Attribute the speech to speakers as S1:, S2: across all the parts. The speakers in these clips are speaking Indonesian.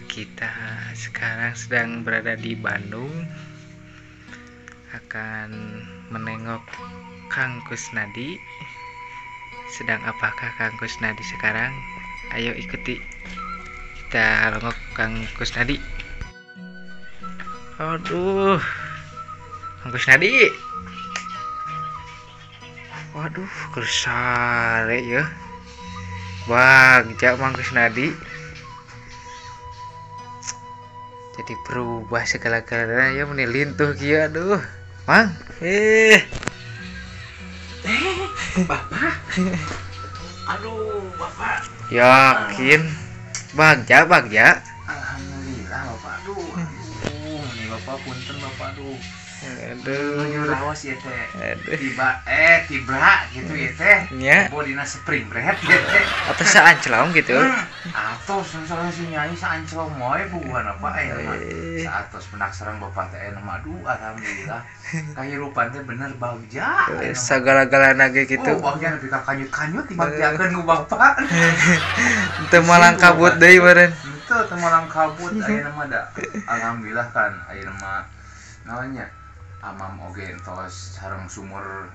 S1: Kita sekarang sedang berada di Bandung, akan menengok Kang Kusnadi. Sedang apakah Kang Kusnadi sekarang? Ayo ikuti kita nengok Kang Kusnadi. Aduh, Kang Kusnadi. Waduh, kersare ya. Bagja Kang Kusnadi. Jadi berubah segala-galanya ya, menilintuh kia. Aduh Mang,
S2: Bapak. Aduh, Bapak.
S1: yakin Bagja.
S2: Alhamdulillah, Bapak. Aduh, ini Bapak punten, Bapak. Aduh,
S1: aduh,
S2: lawas ya teh.
S1: aduh.
S2: Tibra gitu ya teh.
S1: Nya.
S2: Bodina spring bread ya teh.
S1: Atau saanclong gitu.
S2: Atos misalnya si nyai saanclong moe bukan apa saatos penasaran Bapak teh nama. Aduh, alhamdulillah. Kahirupan teh bener bagja.
S1: Segala-galana ge gitu.
S2: Oh, bagja nepi ka kanyut-kanyut dibagjakeun ku Bapak.
S1: Teu malang kabut deui meureun.
S2: Itu temalang kabut ayeuna mah da. Alhamdulillah kan ayeuna mah namanya amam oge entos sareng sumur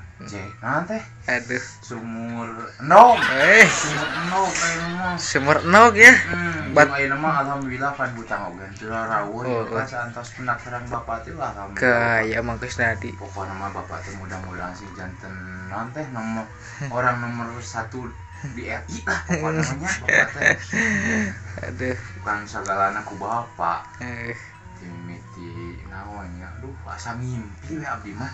S2: naon teh?
S1: Aduh.
S2: Sumur enog. Sumur enog ayeuna mah.
S1: Sumur enog ya.
S2: Ayeuna mah alhamdulillah kan butang oge teu rawuh ya saantos pendaftaran Bapak teh alhamdulillah.
S1: Kaya Mang Kusnadi.
S2: Pokona mah Bapak teh mudah-mudahan si janten naon teh nomor orang nomor 1 di RI lah pokoknya namanya Bapak teh.
S1: Aduh.
S2: Bukan segalana ku Bapak. Mimiti naonnya. Aduh, asa mimpi we abdi mah.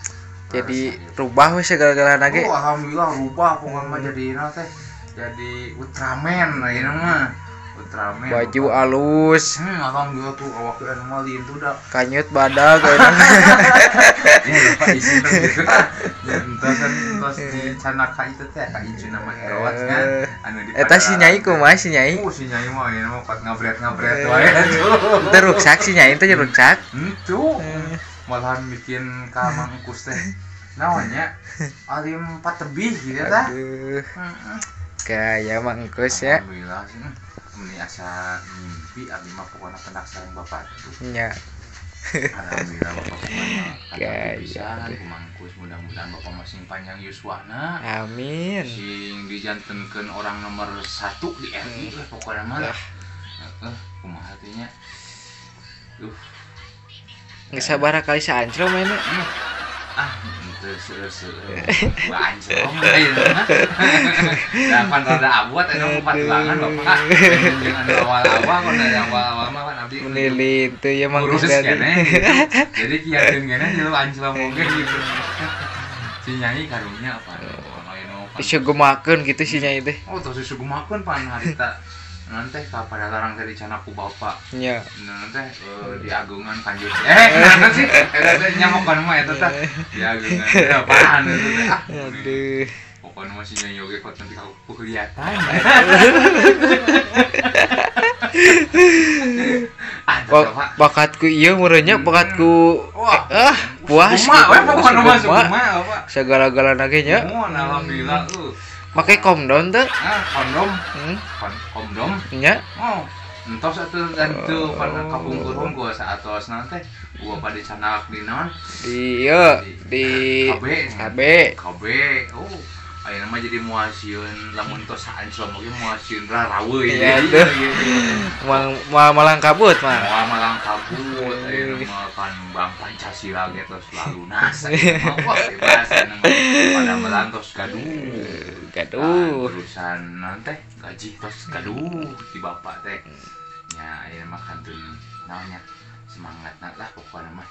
S1: Jadi rubah we segala-galana ge.
S2: Oh, alhamdulillah rubah pokoknya mah jadi naon teh. Jadi Ultraman ayeuna mah. Ultraman.
S1: Baju alus.
S2: Alhamdulillah tuh awak teh anu mah lieu da.
S1: Kanyut badag ayeuna.
S2: Ya lupa isi gitu. Entos di canaka itu teh ka ieu nama Eros kan. Anu di
S1: eta si nyai kumaha si nyai?
S2: Oh, si nyai mah ayeuna mah pat ngabret-ngabret wae.
S1: Teu ruksak si nyai teh ruksak.
S2: Itu malahan bikin ka mangkus teh. Naonnya? Alim 4 tebih gitu tah.
S1: Aduh. Kaya mangkus ya.
S2: Alhamdulillah sih. Ini asa mimpi abdi mah pokona pendak sareng Bapak tuh.
S1: Nya.
S2: Alhamdulillah Bapak
S1: Kaya
S2: pisan ku mangkus, mudah-mudahan Bapak masih panjang yuswana.
S1: Amin.
S2: Sing dijantenkeun orang nomor 1 di RI pokona mah. Kumaha teh nya.
S1: Geus sabaraha kali saanclong mainnya.
S2: Itu seru-seru bancong ayeuna. Dapan rada abot anu patulangan Bapak. Jangan awal-awal kon dari awal-awal mah kan abdi
S1: Menilin teh ya Mang
S2: urus
S1: Kusnadi.
S2: kene gitu. Jadi kieukeun kene jeung anclong oge gitu. Si nyai karunya apa?
S1: Disugumakeun gitu si nyai teh.
S2: Oh, tos disugumakeun pan harita nanti pada larang dari canaku Bapak.
S1: Nya.
S2: Nanti di agungan kanjut. Nanti sih nyamuk kan mah eta teh. Di agungan apaan itu teh.
S1: Aduh.
S2: Pokoknya masih nyanyi oge kot nanti aku kelihatan.
S1: Bakatku ieu meureunnya bakatku puas.
S2: Pokoknya mah sukumaha apa.
S1: Segala-galana ge nya.
S2: Alhamdulillah
S1: Make kondom teh.
S2: Kondom. Kondom.
S1: Nya.
S2: Oh, entos atuh dan teu pada kapungkur gua saatos nanti gua pada canak di naon?
S1: Di ieu di KB.
S2: Oh, ayeuna mah jadi muasieun lamun tos saanclong oge muasieun raweuh
S1: ya.
S2: Gitu.
S1: Malang kabut mah.
S2: Moal malang kabut ayeuna mah kan Bang Pancasila ge tos lalunas ayeuna mah bahasa pada melantos gaduh. Terusan nanti gaji tos gaduh di Bapak teh. Nya ayeuna mah kantun naonnya semangatna lah pokona mah.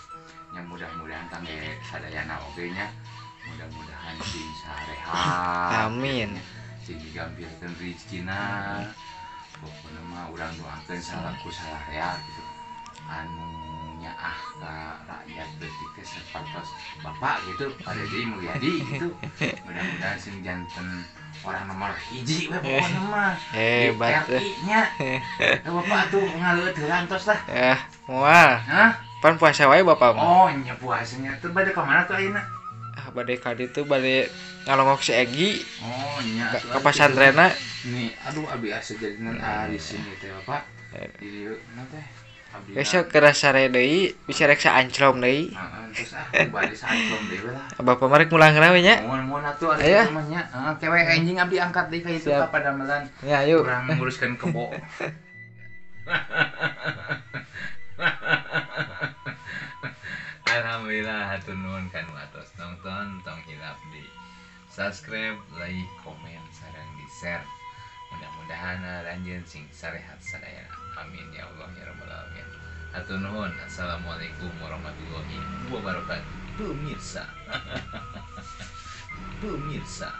S2: Nya mudah-mudahan kangge sadayana oge nya. Mudah-mudahan sing sarehat.
S1: Amin.
S2: Sing digampirkeun rezekina. Pokona mah urang doakeun salaku salarea gitu. Anu nyaah ka rakyat leutik teh sapertos Bapak gitu, pada deui Mulyadi gitu. Mudah-mudahan sing janten orang nomor 1 we pokona mah.
S1: Hebat
S2: nya. Bapak atuh ngaleut heula tos lah.
S1: Moal.
S2: Hah?
S1: Pan puasa wae Bapak mah.
S2: Oh, nya puasanya teh bade ka mana tuh ayeuna?
S1: Bade ka ditu bade ngalongok si Egi.
S2: Oh, nya.
S1: Ka pasantrenna.
S2: Nih, aduh abi asa jadinan ari sini teh Bapak. Di nanti abdi
S1: Besok kerasa deui bisa rek anclong deui.
S2: terus aku balik sanclong deui lah.
S1: Bapak marek mulang we nya.
S2: Mun atuh ari
S1: Aya.
S2: mah nya. Kewe anjing abdi angkat deui ka itu
S1: Siap.
S2: ka padamelan.
S1: Ya, yuk.
S2: Kurang nguruskeun kebo. Alhamdulillah hatur nuhun kanu atos nonton tong hilap di subscribe, like, komen, sareng di share. Mudah-mudahan ranjeun sing sarehat sadayana. Amin ya Allah ya rabbal alamin. Hatur nuhun. Assalamualaikum warahmatullahi wabarakatuh. Pemirsa. Pemirsa.